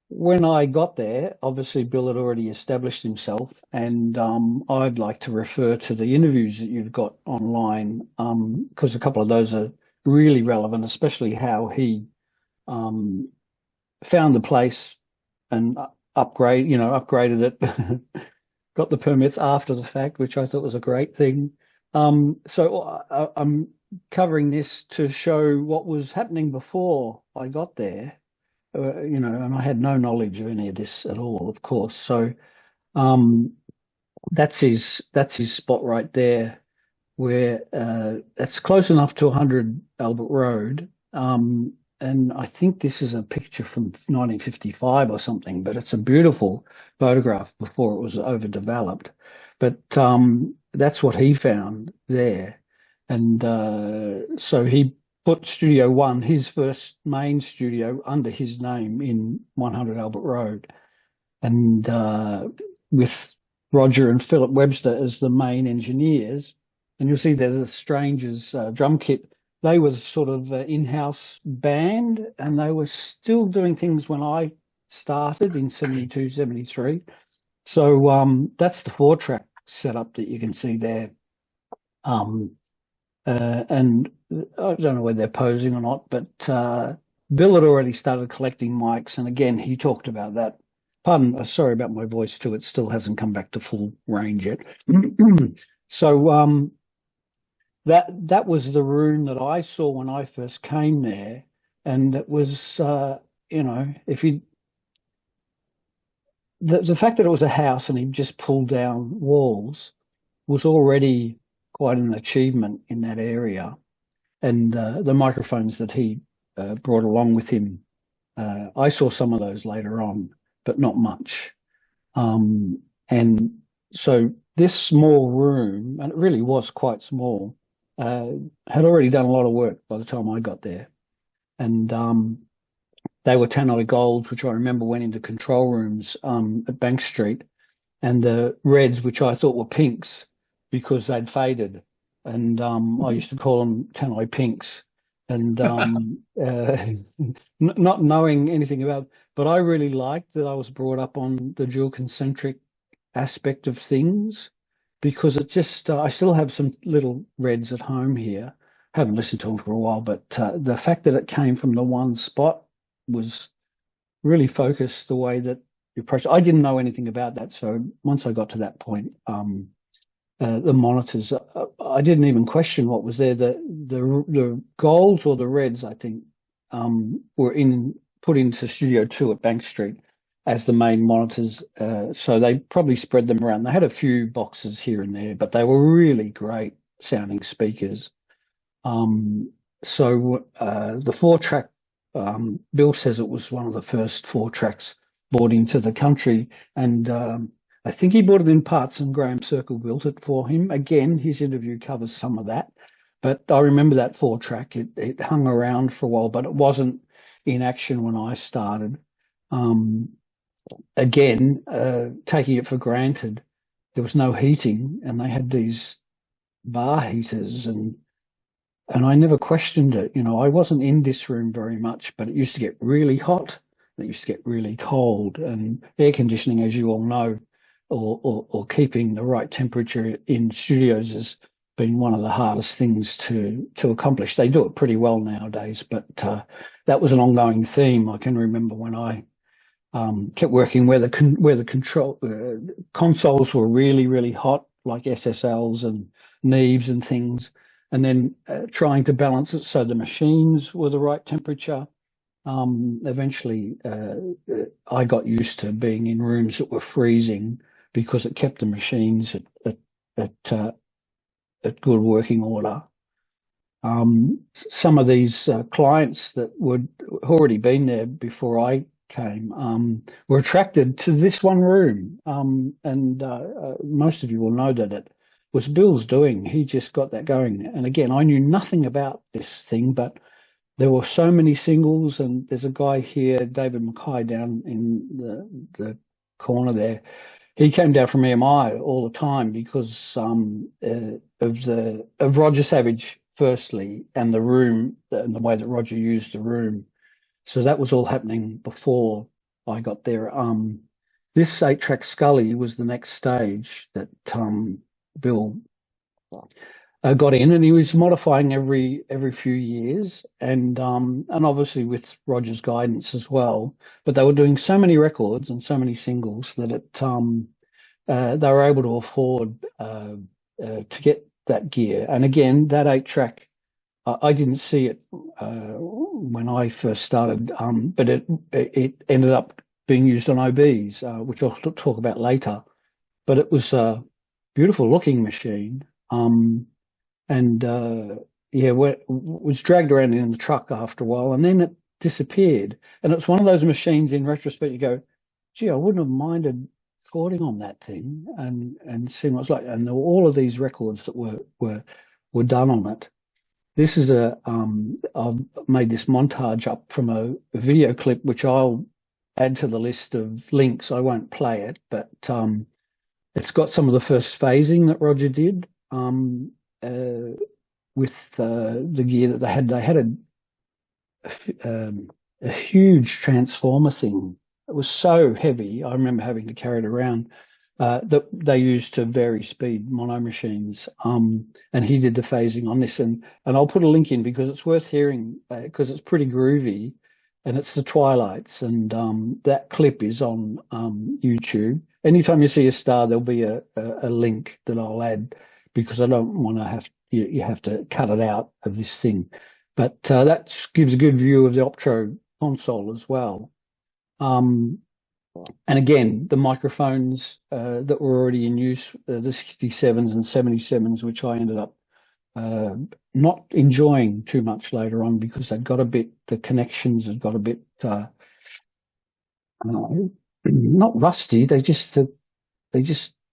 when I got there, obviously Bill had already established himself, and I'd like to refer to the interviews that you've got online, because a couple of those are really relevant, especially how he um, found the place and upgraded it, got the permits after the fact, which I thought was a great thing. I'm covering this to show what was happening before I got there, and I had no knowledge of any of this at all, of course. So um, that's his spot right there, where that's close enough to 100 Albert Road. And I think this is a picture from 1955 or something, but it's a beautiful photograph before it was overdeveloped. But that's what he found there. And so he put Studio One, his first main studio, under his name in 100 Albert Road. And with Roger and Philip Webster as the main engineers. And you'll see there's a Strangers drum kit. They were sort of in-house band, and they were still doing things when I started in 72, 73. So that's the four-track setup that you can see there. And I don't know whether they're posing or not, but Bill had already started collecting mics, and again, he talked about that. Pardon, sorry about my voice too. It still hasn't come back to full range yet. So that was the room that I saw when I first came there, and it was if you the fact that it was a house and he just pulled down walls was already quite an achievement in that area. And the microphones that he brought along with him, I saw some of those later on, but not much. And so this small room, and it really was quite small, had already done a lot of work by the time I got there. And they were tannoy golds, which I remember went into control rooms at Bank Street, and the reds, which I thought were pinks because they'd faded. And I used to call them tannoy pinks. And not knowing anything about, but I really liked that I was brought up on the dual concentric aspect of things, because it just I still have some little reds at home here. Haven't listened to them for a while, but the fact that it came from the one spot was really focused the way that you approach. I didn't know anything about that, so once I got to that point, the monitors, I didn't even question what was there. The golds or the reds, I think, were put into Studio 2 at Bank Street as the main monitors. So they probably spread them around. They had a few boxes here and there, but they were really great sounding speakers. So the four-track, Bill says it was one of the first four tracks brought into the country, and I think he bought it in parts, and Graham Circle built it for him. Again, his interview covers some of that, but I remember that four track. It hung around for a while, but it wasn't in action when I started. Again, taking it for granted, there was no heating, and they had these bar heaters, and I never questioned it. I wasn't in this room very much, but it used to get really hot. It used to get really cold, and air conditioning, as you all know, or keeping the right temperature in studios has been one of the hardest things to accomplish. They do it pretty well nowadays, but that was an ongoing theme. I can remember when I kept working where the control consoles were really, really hot, like SSLs and Neves and things, and then trying to balance it so the machines were the right temperature. Eventually, I got used to being in rooms that were freezing because it kept the machines at good working order. Some of these clients that would already been there before I came were attracted to this one room, and most of you will know that it was Bill's doing. He just got that going. And again, I knew nothing about this thing, but there were so many singles, and there's a guy here, David Mackay, down in the corner there. He came down from EMI all the time because of Roger Savage, firstly, and the room and the way that Roger used the room. So that was all happening before I got there. This 8-track Scully was the next stage that Bill got in, and he was modifying every few years, and obviously with Roger's guidance as well. But they were doing so many records and so many singles that they were able to afford to get that gear. And again, that 8-track, I didn't see it when I first started, but it ended up being used on OBs, which I'll talk about later. But it was a beautiful looking machine. And yeah, was dragged around in the truck after a while, and then it disappeared. And it's one of those machines. In retrospect, you go, "Gee, I wouldn't have minded recording on that thing and seeing what it's like." And there were all of these records that were done on it. This is I've made this montage up from a video clip, which I'll add to the list of links. I won't play it, but it's got some of the first phasing that Roger did. With the gear that they had. They had a huge transformer thing. It was so heavy. I remember having to carry it around that they used to vary speed mono machines. And he did the phasing on this, and I'll put a link in because it's worth hearing because it's pretty groovy, and it's the Twilights, and that clip is on YouTube. Anytime you see a star, there'll be a link that I'll add, because I don't want to have you have to cut it out of this thing. But that gives a good view of the Optro console as well. And again, the microphones that were already in use, the 67s and 77s, which I ended up not enjoying too much later on because the connections had got a bit not rusty. They just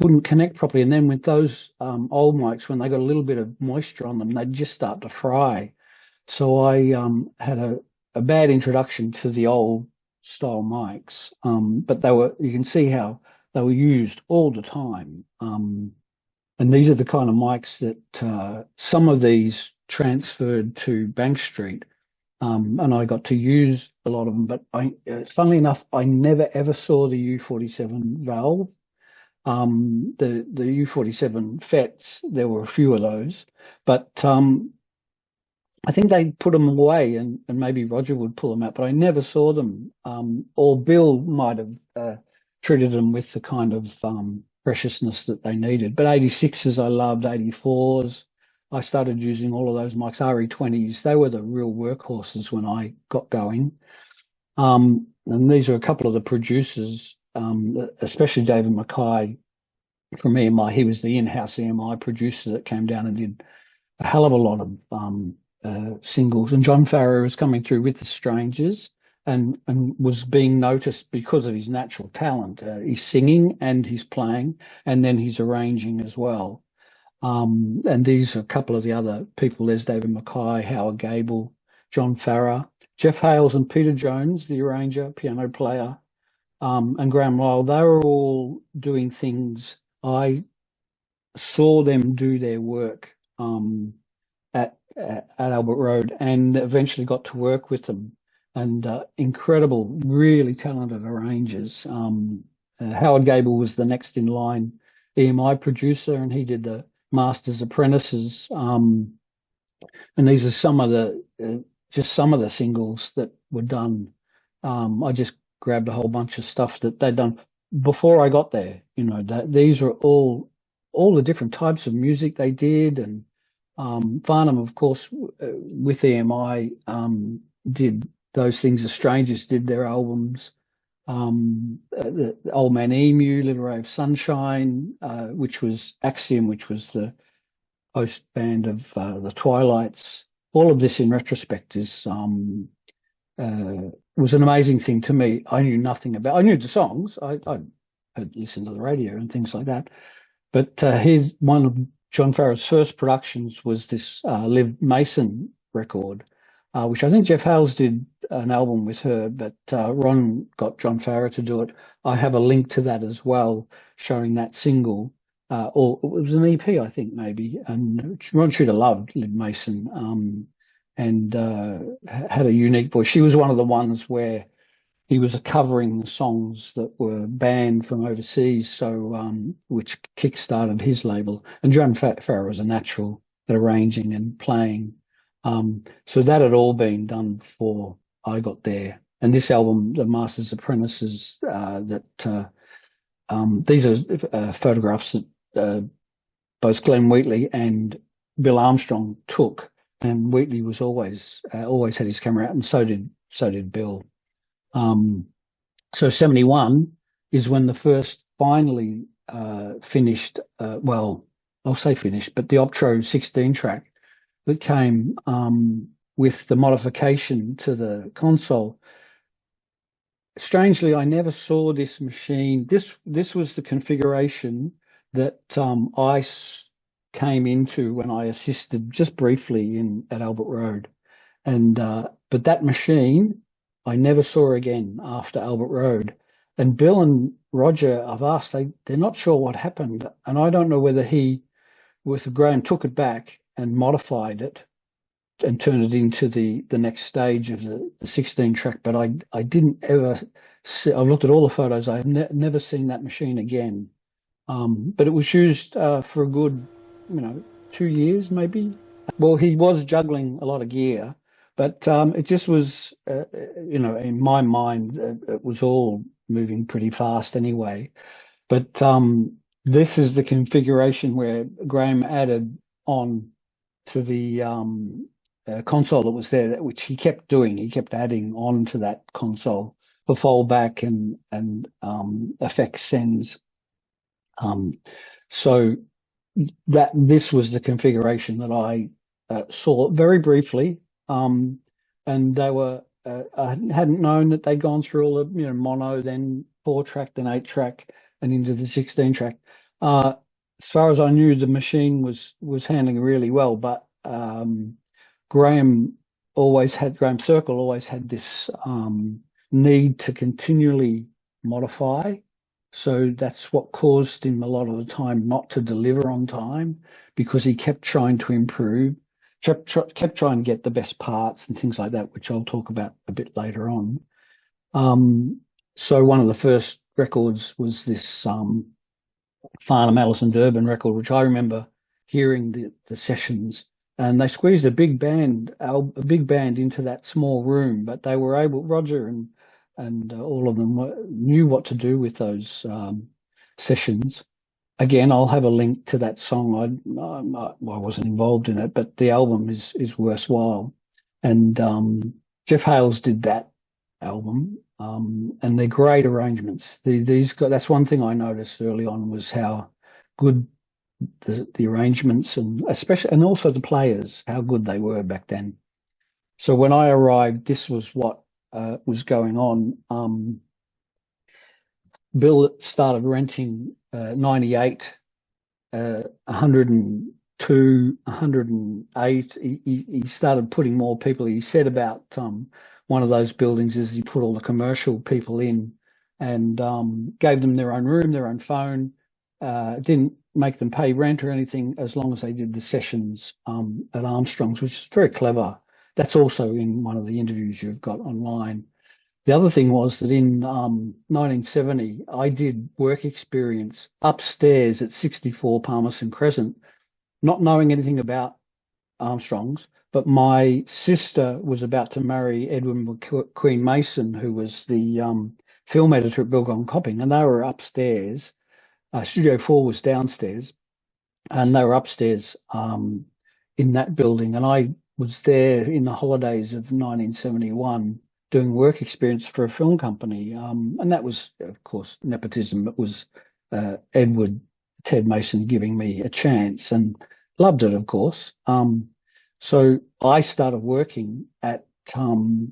wouldn't connect properly. And then with those old mics, when they got a little bit of moisture on them, they'd just start to fry. So I had a bad introduction to the old style mics, but you can see how they were used all the time. And these are the kind of mics that some of these transferred to Bank Street, and I got to use a lot of them. But funnily enough, I never ever saw the U47 valve. The U47 FETs, there were a few of those, but I think they put them away, and maybe Roger would pull them out, but I never saw them. Or Bill might have treated them with the kind of preciousness that they needed. But 86s I loved, 84s. I started using all of those mics, RE20s. They were the real workhorses when I got going. And these are a couple of the producers, especially David Mackay from EMI. He was the in-house EMI producer that came down and did a hell of a lot of singles. And John Farrar was coming through with The Strangers and was being noticed because of his natural talent. He's singing and he's playing, and then he's arranging as well. And these are a couple of the other people. There's David Mackay, Howard Gable, John Farrar, Jeff Hales and Peter Jones, the arranger, piano player, and Graham Lyle. They were all doing things. I saw them do their work at Albert Road, and eventually got to work with them. And incredible, really talented arrangers. Howard Gable was the next in line EMI producer, and he did the Masters Apprentices. And these are some of the singles that were done. I just grabbed a whole bunch of stuff that they'd done before I got there. These are all the different types of music they did. And Farnham, of course, with EMI, did those things. The Strangers did their albums. The Old Man Emu, Little Ray of Sunshine, which was Axiom, which was the host band of the Twilights. All of this, in retrospect, was an amazing thing to me. I knew nothing about. I knew the songs. I had listened to the radio and things like that. But here's one of John Farrar's first productions was this Liv Mason record, which I think Jeff Hales did an album with her, but Ron got John Farrar to do it. I have a link to that as well, showing that single, or it was an EP, I think, maybe. And Ron should have loved Liv Mason, and had a unique voice. She was one of the ones where he was covering the songs that were banned from overseas, so which kick-started his label. And John Farrar was a natural at arranging and playing. So that had all been done before I got there. And this album, The Master's Apprentices, these are photographs that both Glenn Wheatley and Bill Armstrong took. And Wheatley was always had his camera out, and so did Bill. So 71 is when the first finally finished, well, I'll say finished, but the Optro 16 track that came with the modification to the console. Strangely, I never saw this machine. This was the configuration that I came into when I assisted just briefly at Albert Road. And but that machine I never saw again after Albert Road. And Bill and Roger, I've asked, they're not sure what happened. And I don't know whether he, with Graham, took it back and modified it and turned it into the next stage of the 16 track. But I didn't ever see, I've looked at all the photos. I've never seen that machine again. But it was used for a good, 2 years maybe. Well, he was juggling a lot of gear. But it just was, in my mind, it was all moving pretty fast anyway. But this is the configuration where Graham added on to the console that was there, which he kept doing. He kept adding on to that console for foldback and effects sends. So that this was the configuration that I saw very briefly. And they were, I hadn't known that they'd gone through all the, mono, then 4-track, then 8-track, and into the 16-track. As far as I knew, the machine was handling really well, but Graham Circle always had this need to continually modify. So that's what caused him a lot of the time not to deliver on time, because he kept trying to improve. Kept trying to get the best parts and things like that, which I'll talk about a bit later on. So one of the first records was this Farnham Allison Durban record, which I remember hearing the sessions, and they squeezed a big band into that small room, but they were able, Roger and all of them knew what to do with those sessions. Again, I'll have a link to that song. I wasn't involved in it, but the album is worthwhile. And Jeff Hales did that album, and they're great arrangements. These guys, that's one thing I noticed early on, was how good the arrangements and also the players, how good they were back then. So when I arrived, this was what was going on. Bill started renting 98, 102, 108. He started putting more people. He said about one of those buildings is he put all the commercial people in and gave them their own room, their own phone, didn't make them pay rent or anything as long as they did the sessions at Armstrongs, which is very clever. That's also in one of the interviews you've got online. The other thing was that in 1970, I did work experience upstairs at 64 Palmerston Crescent, not knowing anything about Armstrongs, but my sister was about to marry Edwin McQueen Mason, who was the film editor at Bilgon Copping, and they were upstairs. Studio 4 was downstairs, and they were upstairs in that building, and I was there in the holidays of 1971 doing work experience for a film company. And that was, of course, nepotism. It was Ted Mason giving me a chance, and loved it, of course. So I started working at Bilgon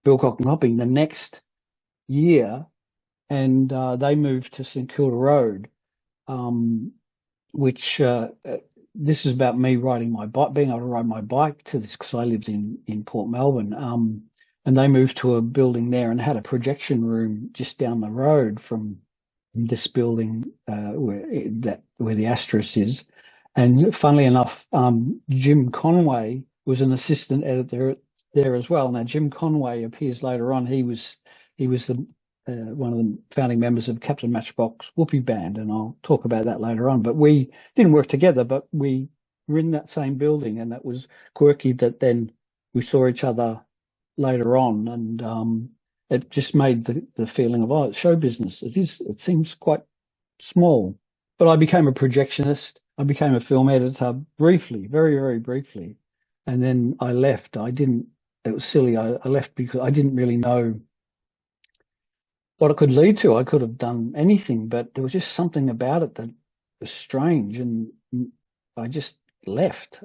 Copping the next year, and they moved to St Kilda Road, which this is about me riding my bike, being able to ride my bike to this, because I lived in Port Melbourne. And they moved to a building there and had a projection room just down the road from this building where the Asterisk is. And funnily enough, Jim Conway was an assistant editor there as well. Now, Jim Conway appears later on. He was he was the one of the founding members of Captain Matchbox Whoopee Band, and I'll talk about that later on. But we didn't work together, but we were in that same building, and that was quirky. That then we saw each other later on, and it just made the feeling of, oh, it's show business. It seems quite small. But I became a projectionist. I became a film editor briefly, very, very briefly. And then I left. It was silly. I left because I didn't really know what it could lead to. I could have done anything, but there was just something about it that was strange. And I just left.